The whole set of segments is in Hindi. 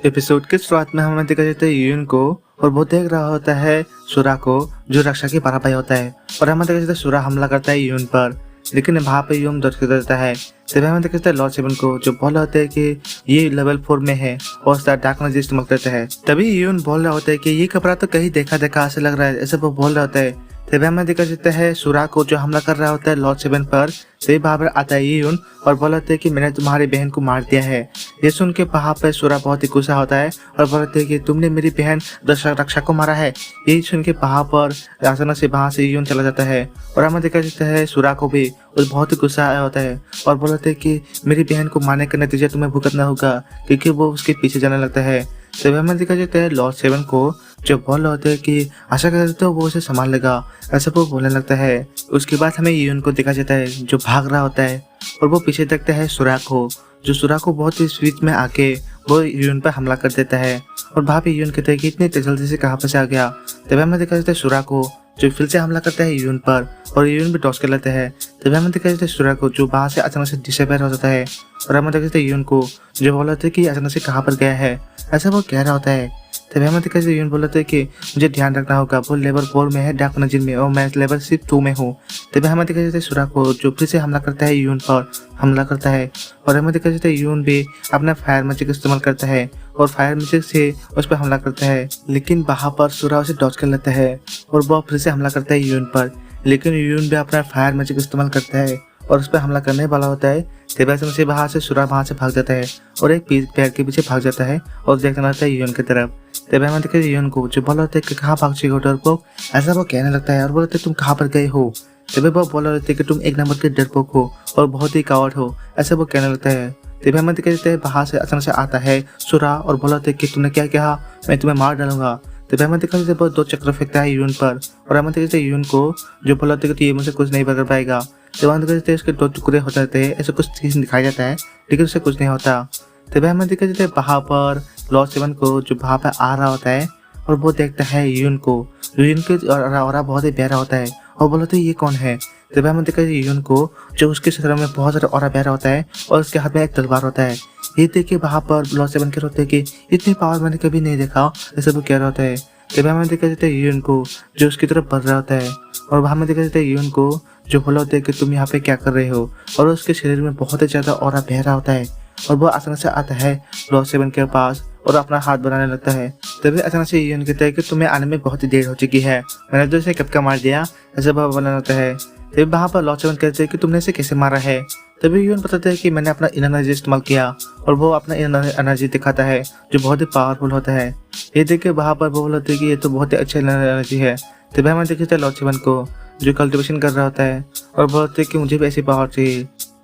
एपिसोड के शुरुआत में हमें देखा जाता है यून को और वो देख रहा होता है सुरा को, जो रक्षा की बड़ा भाई होता है। और हमें देखा जाता है सुरा हमला करता है यून पर, लेकिन वहाँ पे यून दौड़ देता है। तभी हमें देखा जाता है लॉर्ड सेवन को, जो बोल रहा होता है कि ये लेवल 4 में है और उसका डार्क एनर्जी इस्तेमाल करता है। तभी यून बोल रहा होता है कि ये कपड़ा तो कहीं देखा देखा ऐसा लग रहा है, ऐसा वो बोल रहा होता है। तभी हमें देखा जाता है सुरा को, जो हमला कर रहा होता है लॉर्ड सेवन पर। तभी वहाँ पर आता है यून और बोलते है कि मैंने तुम्हारी बहन को मार दिया है। ये सुन के वहाँ पर सुरा बहुत ही गुस्सा होता है और बोलते है कि तुमने मेरी बहन रक्षा को मारा है। यही सुन के वहाँ पर अचानक से वहाँ से यून चला जाता है। और हमें देखा जाता है सुरा को भी बहुत ही गुस्सा आया होता है और बोलते है कि मेरी बहन को मारने का नतीजा तुम्हें भुगतना होगा, क्योंकि वो उसके पीछे जाने लगता है। तभी हमें देखा जाता है लॉर्ड सेवन को, जो बोल रहे होते हैं कि आशा करते हो वो उसे संभाल लेगा, ऐसा वो बोलने लगता है। उसके बाद हमें यून को देखा जाता है, जो भाग रहा होता है और वो पीछे देखता है सुरा को, जो सुरा को बहुत ही स्पीड में आके वो यून पर हमला कर देता है। और वहाँ पे यून कहते हैं कि इतनी जल्दी से कहाँ पर से आ गया। तभी हमें देखा जाता है सुरा को, जो फिर से हमला करता है यून पर और यून भी टॉस कर लेता है। तभी हमें देखा जाता है सुरा को, जो वहाँ से अचानक से डिसअपीयर हो जाता है। और हमें देखा जाता है यून को, जो बोल रहे थे कि अचानक से कहाँ पर गया है, ऐसा वो कह रहा होता है। तभी हमें देखा यून बोल रहे थे कि मुझे ध्यान रखना होगा, वो लेवल 4 में है डार्क एनर्जी में और मैं लेवल सिर्फ 2 में हूँ। तभी हमें देखा जाता है सुरा को, जो फिर से हमला करता है यून पर हमला करता है। और हमें देखा जाता है यून भी अपना फायर मैजिक इस्तेमाल करता है और फायर मैजिक से उस पर हमला करता है, लेकिन वहाँ पर सुरा उसे डॉज कर लेता है और वो फिर से हमला करता है यून पर। लेकिन यून भी अपना फायर मैजिक इस्तेमाल करता है और उस पर हमला करने वाला होता है। तभी से वहाँ से सुरा वहाँ से भाग जाता है और एक पैर के पीछे भाग जाता है और देखने लगता है यून की तरफ। तभी हमें देखा यून को, जो बोला होता है कि कहाँ भाग चाहिए डरपोक, ऐसा वो कहने लगता है और बोलते तुम कहाँ पर गए हो। तभी वो बोला होता है कि तुम एक नंबर के डरपोक हो और बहुत ही कावर्ड हो, ऐसा वो कहने लगता है। तभी हमें देखा जाता है वहाँ से अचानक से आता है सुरा और बोला होता है कि तुमने क्या कहा, मैं तुम्हें मार डालूंगा। तभी हमें देखा जाता है बहुत 2 चक्र फेंकता है यून पर और हमें देखा जाता है यून को, जो बोला होता है कि ये मुझसे कुछ नहीं कर पाएगा। तो वहाँ देखा जाता है उसके 2 टुकड़े हो जाते हैं, ऐसा कुछ चीज दिखाया जाता है, लेकिन उससे कुछ नहीं होता। तभी हमें देखा जाता है वहाँ पर लॉर्ड सेवन को, जो वहाँ पर आ रहा होता है और वो देखता है यून को, यून के और बहुत ही प्यारा होता है और बोलते है ये कौन है। तभी हमें देखा यून को, जो उसके शरीर में बहुत सारा और प्यारा होता है और उसके हाथ में एक तलवार होता है। ये देख के वहाँ पर लॉर्ड सेवन कह रहे होते हैं कि इतनी पावर मैंने कभी नहीं देखा, ऐसा वो कह रहा होता है। तभी हमें देखा जाता है यून को, जो उसकी तरफ बढ़ रहा होता है और वहाँ में देखा जाता है यून को, जो बोला होता है कि तुम यहाँ पे क्या कर रहे हो। और उसके शरीर में बहुत ही ज्यादा और बहरा होता है और वो अचानक से आता है लॉर्ड सेवन के पास और अपना हाथ बनाने लगता है। तभी अचानक से यून कहता है कि तुम्हें आने में बहुत ही देर हो चुकी है, मैंने तो इसे कब का मार दिया, ऐसा वो बोलने लगता है। तभी वहाँ पर लॉर्ड सेवन कहते हैं कि तुमने इसे कैसे मारा है। तभी यून बताता है कि मैंने अपना इनर एनर्जी इस्तेमाल किया और वो अपना इनर एनर्जी दिखाता है, जो बहुत ही पावरफुल होता है। ये देख के वहाँ पर वो बोलते हैं कि ये तो बहुत ही अच्छा इनर एनर्जी है। तभी हमें देखते हैं लॉर्ड सेवन को, जो कल्टिवेशन कर रहा होता है और बोलते हैं कि मुझे भी ऐसी पावर चाहिए।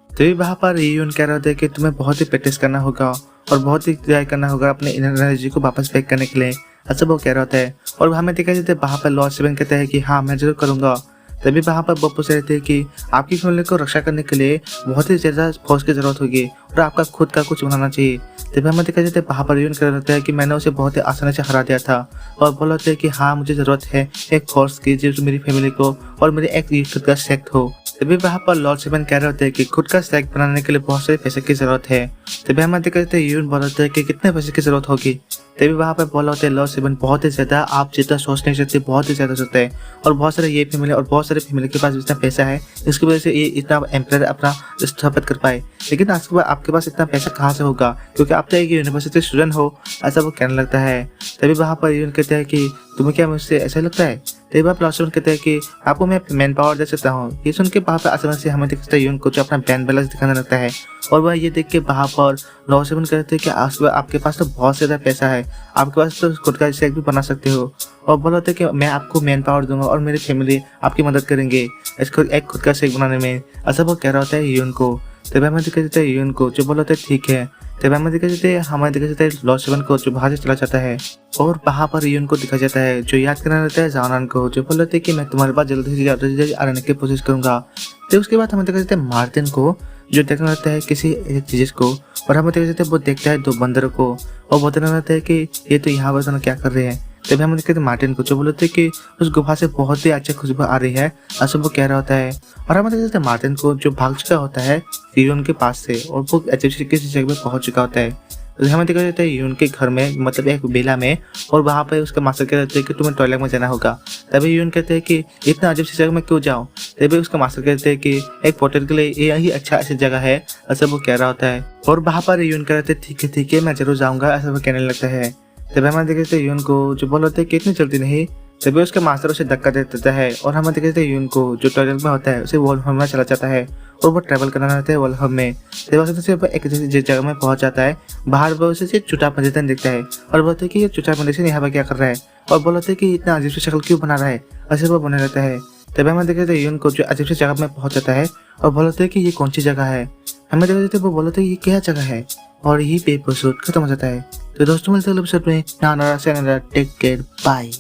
तभी वहाँ पर यून कह रहा होता है कि तुम्हें बहुत ही प्रैक्टिस करना होगा और बहुत ही ट्राई करना होगा अपने इनर एनर्जी को वापस बैक करने के लिए, ऐसा वो कह रहा होता है। और हमें देखा जाता है वहाँ पर लॉर्ड सेवन कहता है कि हाँ मैं जरूर करूँगा। तभी वहाँ पर वो पूछ रहे थे कि आपकी फैमिली को रक्षा करने के लिए बहुत ही ज़्यादा फोर्स की जरूरत होगी और आपका खुद का कुछ बनाना चाहिए। तभी हमें देखा जाता है वहाँ पर यून कर रहा है कि मैंने उसे बहुत ही आसानी से हरा दिया था और बोलते हैं कि हाँ मुझे ज़रूरत है एक फोर्स की, जो मेरी फैमिली को और मेरे एक खुद का सेक्ट हो। तभी वहाँ पर लॉर्ड सेवन कह रहे होते हैं कि खुद का सेक्ट बनाने के लिए बहुत सारे पैसे की जरूरत है। तभी हमें देखा जाता है यून बोलते हैं कि कितने पैसे की जरूरत होगी। तभी वहाँ पर बोला होता है लॉर्ड सेवन बहुत ही ज्यादा, आप जितना सोच नहीं सकते बहुत ही ज्यादा सोचते हैं और बहुत सारे ये फैमिली और बहुत सारे फैमिली के पास इतना पैसा है, इसकी वजह से ये इतना एम्पायर अपना स्थापित कर पाए। लेकिन आपके पास इतना पैसा कहाँ से होगा, क्योंकि आप तो एक यूनिवर्सिटी स्टूडेंट हो, ऐसा वो कहने लगता है। तभी वहाँ पर यून कहते हैं कि तुम्हें क्या मुझसे ऐसा लगता है। तभी वहाँ लॉर्ड सेवन कहते हैं कि आपको मैं मैन पावर दे सकता हूँ। ये सुन के वहाँ पर अचानक से हमें दिखता है यून को, जो अपना बैंक बैलेंस दिखाने लगता है और वह ये देख के वहाँ पर लॉर्ड सेवन कहते हैं कि आपके पास तो बहुत ज़्यादा पैसा है, आपके पास तो खुद का सेक्ट भी बना सकते हो। और बोला होता है कि मैं आपको मैन पावर दूंगा और मेरी फैमिली आपकी मदद करेंगे इसको एक खुद का सेक्ट बनाने में, ऐसा वो कह रहा होता है यून को। तभी हमें दिखा जाता है यून को, जो बोला होता है ठीक है। तभी हमें दिखा जाता है लॉर्ड सेवन को, जो बाहर से चला जाता है और वहाँ पर यून को दिखा जाता है, जो याद करना रहता है जानन को, जो बोल रहे थे कि मैं तुम्हारे पास जल्दी से जल्दी आने की कोशिश करूंगा। तो उसके बाद हमें देखा जाता है मार्टिन को, जो देखना रहता है किसी एक चीज को और हमें देखा जाता है वो देखता है 2 बंदरों को और बोलना रहता है कि ये तो यहाँ पर क्या कर रहे हैं। तभी हम देखते मार्टिन को जो बोलते हैं कि उस गुफा से बहुत ही अच्छा खुशबू आ रही है, ऐसा वो कह रहा होता है। और हम देखते मार्टिन को जो भाग चुका होता है यून के पास से, और वो अच्छे किसी जगह पे पहुंच चुका होता है। तो हमें देखा जाता है यून के घर में, मतलब एक बेला में, और वहाँ पे उसका मास्टर कहते हैं कि तुम्हें टॉयलेट में जाना होगा। तभी यून कहते हैं कि इतना अजीब सी जगह में क्यों जाऊँ। तभी उसका मास्टर कहते हैं कि एक पोर्टर के लिए यही अच्छा ऐसी जगह है, ऐसा वो कह रहा होता है। और वहाँ पर यून कहते हैं ठीक है मैं जरूर जाऊँगा, ऐसा वो कहने लगता है। तभी हमें देखते हैं यून को जो बोल होते हैं कि इतनी जल्दी नहीं। तभी उसका मास्टर उसे धक्का दे देता है, और हम देखते हैं यून को जो टॉयलेट में होता है उसे वॉल होम में चला जाता है, और वो ट्रैवल करना रहता है वॉल होम में। तभी एक जगह में पहुंच जाता है। बाहर वो उसे चुटा पंडितन दिखता है, और बोलते हैं कि ये चुटा पंडितन यहाँ पर क्या कर रहा है, और बोलते हैं कि इतना अजीब सी शक्ल क्यों बना रहा है, ऐसे वो बने रहता है। तभी हमें देखते हैं यून को जो अजीब सी जगह में पहुंच जाता है, और बोलते हैं कि ये कौन सी जगह है। हमें देखते वो बोलते हैं ये क्या जगह है, और यही पे एपिसोड खत्म हो जाता है। तो दोस्तों मिलते हैं एपिसोड में, टेक केयर, बाय।